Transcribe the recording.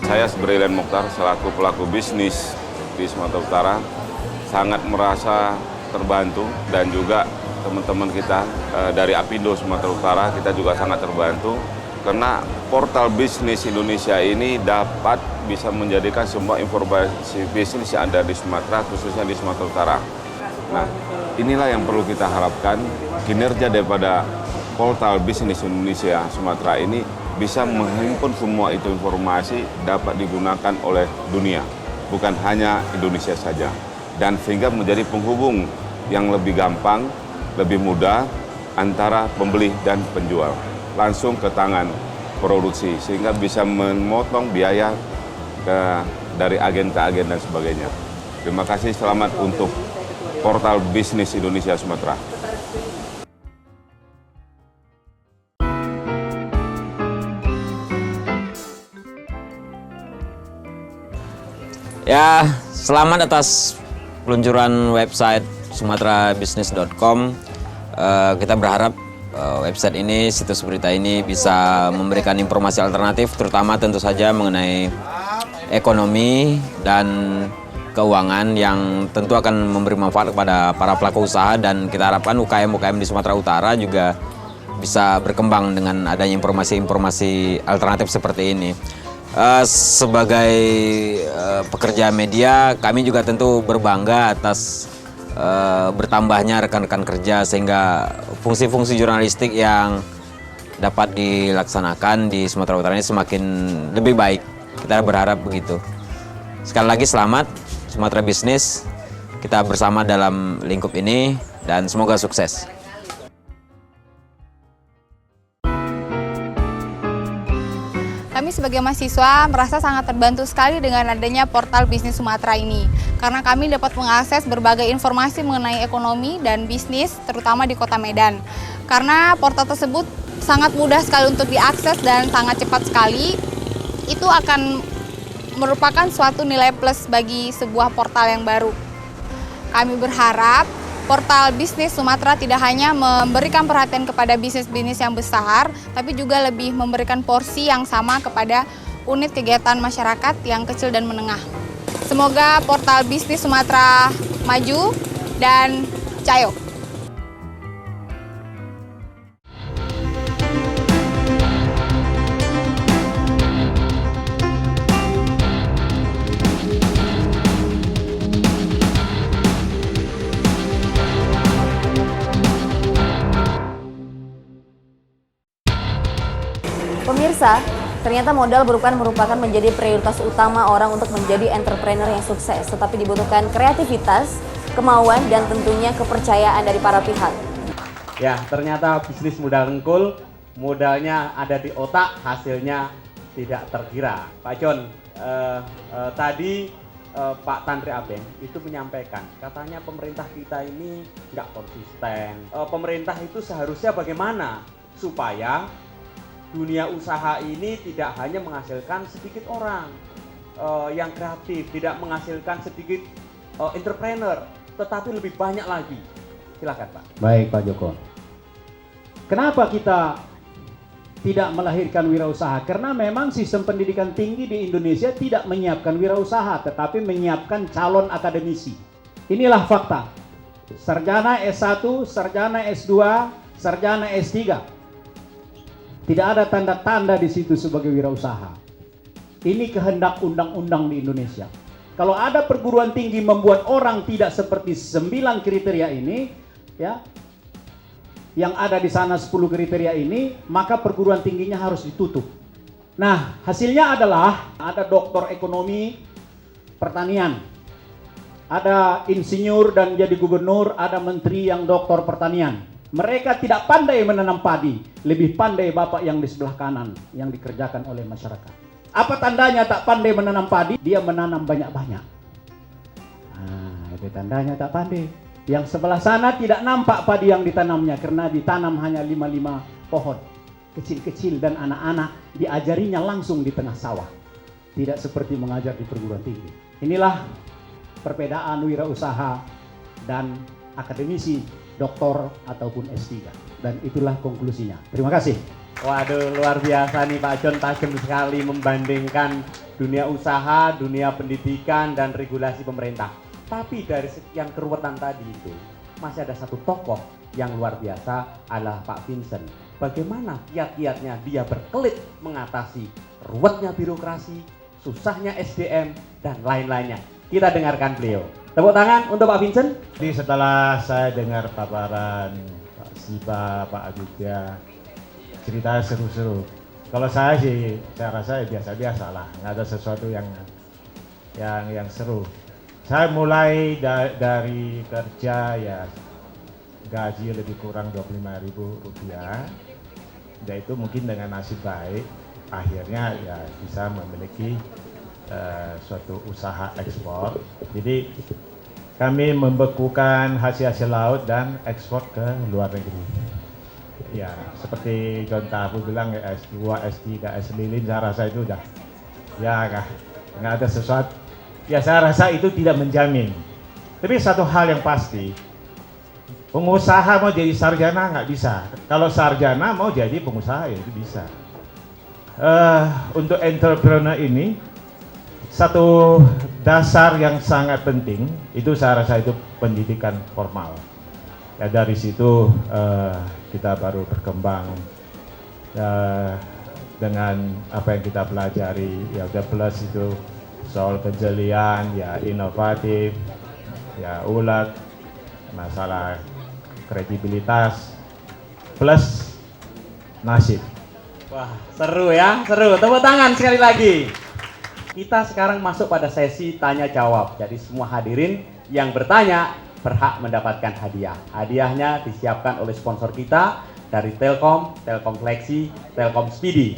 Saya Brilian Mokhtar selaku pelaku bisnis di Sumatera Utara sangat merasa terbantu, dan juga teman-teman kita dari Apindo Sumatera Utara kita juga sangat terbantu karena portal bisnis Indonesia ini dapat bisa menjadikan semua informasi bisnis yang ada di Sumatera, khususnya di Sumatera Utara. Nah, inilah yang perlu kita harapkan, kinerja daripada portal bisnis Indonesia Sumatera ini bisa menghimpun semua itu informasi dapat digunakan oleh dunia, bukan hanya Indonesia saja. Dan sehingga menjadi penghubung yang lebih gampang, lebih mudah antara pembeli dan penjual. Langsung ke tangan produksi, sehingga bisa memotong biaya dari agen ke agen dan sebagainya. Terima kasih, selamat untuk portal bisnis Indonesia Sumatera. Ya, selamat atas peluncuran website sumaterabisnis.com. Kita berharap website ini, situs berita ini bisa memberikan informasi alternatif, terutama tentu saja mengenai ekonomi dan keuangan yang tentu akan memberi manfaat kepada para pelaku usaha, dan kita harapkan UKM-UKM di Sumatera Utara juga bisa berkembang dengan adanya informasi-informasi alternatif seperti ini. Sebagai pekerja media, kami juga tentu berbangga atas bertambahnya rekan-rekan kerja, sehingga fungsi-fungsi jurnalistik yang dapat dilaksanakan di Sumatera Utara ini semakin lebih baik. Kita berharap begitu. Sekali lagi selamat Sumatera Bisnis, kita bersama dalam lingkup ini dan semoga sukses. Kami sebagai mahasiswa merasa sangat terbantu sekali dengan adanya portal bisnis Sumatera ini, karena kami dapat mengakses berbagai informasi mengenai ekonomi dan bisnis, terutama di Kota Medan. Karena portal tersebut sangat mudah sekali untuk diakses dan sangat cepat sekali, itu akan merupakan suatu nilai plus bagi sebuah portal yang baru. Kami berharap portal bisnis Sumatera tidak hanya memberikan perhatian kepada bisnis-bisnis yang besar, tapi juga lebih memberikan porsi yang sama kepada unit kegiatan masyarakat yang kecil dan menengah. Semoga portal bisnis Sumatera maju dan cayo. Pemirsa, ternyata modal merupakan menjadi prioritas utama orang untuk menjadi entrepreneur yang sukses, tetapi dibutuhkan kreativitas, kemauan, dan tentunya kepercayaan dari para pihak. Ya, ternyata bisnis modal dengkul, modalnya ada di otak, hasilnya tidak terkira. Pak John, tadi Pak Tantri Abeng itu menyampaikan, katanya pemerintah kita ini nggak konsisten. Pemerintah itu seharusnya bagaimana supaya dunia usaha ini tidak hanya menghasilkan sedikit orang yang kreatif, tidak menghasilkan sedikit entrepreneur, tetapi lebih banyak lagi. Silakan Pak. Baik Pak Joko. Kenapa kita tidak melahirkan wirausaha? Karena memang sistem pendidikan tinggi di Indonesia tidak menyiapkan wirausaha, tetapi menyiapkan calon akademisi. Inilah fakta. Sarjana S1, sarjana S2, sarjana S3. Tidak ada tanda-tanda di situ sebagai wirausaha. Ini kehendak undang-undang di Indonesia. Kalau ada perguruan tinggi membuat orang tidak seperti 9 kriteria ini, ya, yang ada di sana 10 kriteria ini, maka perguruan tingginya harus ditutup. Nah, hasilnya adalah ada doktor ekonomi pertanian, ada insinyur dan jadi gubernur, ada menteri yang doktor pertanian. Mereka tidak pandai menanam padi, lebih pandai bapak yang di sebelah kanan yang dikerjakan oleh masyarakat. Apa tandanya tak pandai menanam padi? Dia menanam banyak-banyak. Nah, itu tandanya tak pandai. Yang sebelah sana tidak nampak padi yang ditanamnya karena ditanam hanya 5 pohon kecil-kecil, dan anak-anak diajarinya langsung di tengah sawah. Tidak seperti mengajar di perguruan tinggi. Inilah perbedaan wirausaha dan akademisi, doktor ataupun S3, dan itulah konklusinya. Terima kasih. Waduh, luar biasa nih Pak John, tajam sekali membandingkan dunia usaha, dunia pendidikan, dan regulasi pemerintah. Tapi dari sekian keruwetan tadi itu, masih ada satu tokoh yang luar biasa adalah Pak Vincent. Bagaimana kiat-kiatnya dia berkelit mengatasi ruwetnya birokrasi, susahnya SDM, dan lain-lainnya. Kita dengarkan beliau. Tepuk tangan untuk Pak Vincent. Jadi setelah saya dengar paparan Pak Siba, Pak Aditya, cerita seru-seru. Kalau saya sih, saya rasa biasa-biasa lah, nggak ada sesuatu yang seru. Saya mulai dari kerja ya gaji lebih kurang Rp25.000, dan itu mungkin dengan nasib baik akhirnya ya bisa memiliki suatu usaha ekspor. Jadi kami membekukan hasil-hasil laut dan ekspor ke luar negeri. Ya, seperti John Tabu bilang ya, S2, S3, S lilin, saya rasa itu udah ya nggak ada sesuatu. Ya saya rasa itu tidak menjamin. Tapi satu hal yang pasti, pengusaha mau jadi sarjana nggak bisa. Kalau sarjana mau jadi pengusaha ya itu bisa. Untuk entrepreneur ini, satu dasar yang sangat penting, itu saya rasa itu pendidikan formal. Ya dari situ kita baru berkembang dengan apa yang kita pelajari. Ya udah plus itu soal kejelian, ya inovatif, ya ulat, masalah kredibilitas, plus nasib. Wah, seru ya, seru. Tepuk tangan sekali lagi. Kita sekarang masuk pada sesi tanya jawab. Jadi semua hadirin yang bertanya berhak mendapatkan hadiah. Hadiahnya disiapkan oleh sponsor kita dari Telkom, Telkom Flexi, Telkom Speedy.